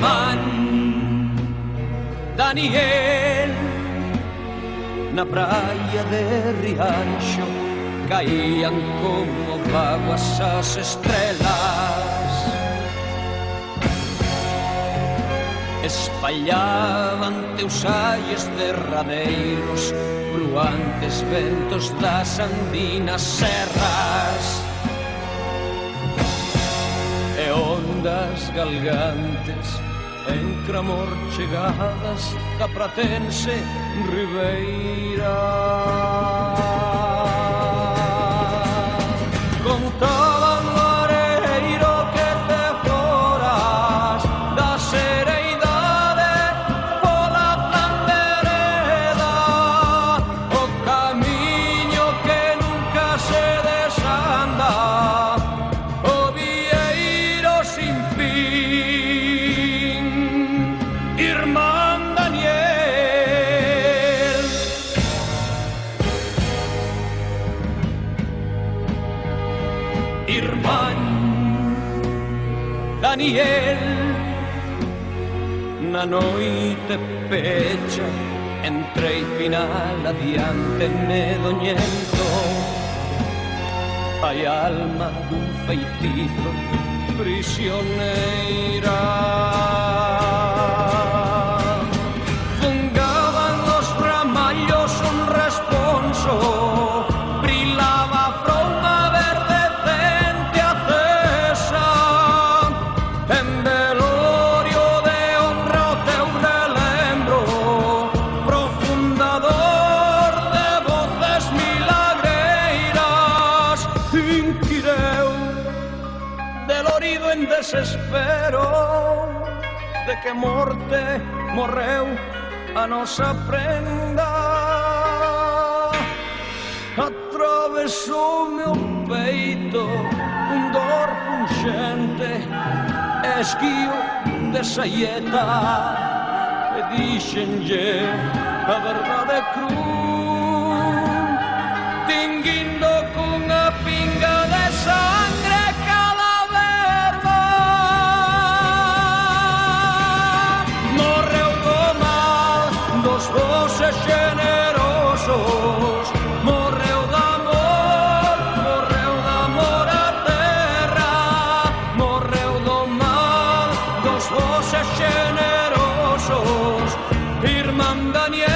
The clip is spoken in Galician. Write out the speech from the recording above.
irmán Daniel, na praia de Rianxo caían como vaguas as estrelas, espallaban teus aies derradeiros, bruantes ventos das andinas serras, e ondas galgantes en cramor chegadas da pratense ribeira. Contaban o areiro que te foras da sereidade pola tan vereda, o camiño que nunca se desanda, o vieiro sin fin. Irmán Daniel, irmán Daniel, na noite pecha entrei final adiante medoñento, hai alma dun feitizo prisioneira. Fungaban os ramallos un responso, brilaba a fronda verde cente acesa, en velorio de honra o teu relembro, profundador de voces milagreiras, inquireu delorido en desespero de que morte morreu a nosa prenda. Atravesoume o peito un dor punxente, esguío de saeta, e dixenlle a verdade cruz, tinguindo cunha pinga de sangre cada verba. Morreu do mal dos voces generosos, morreu do amor a terra, morreu do mal dos voces generosos, irmán Daniel.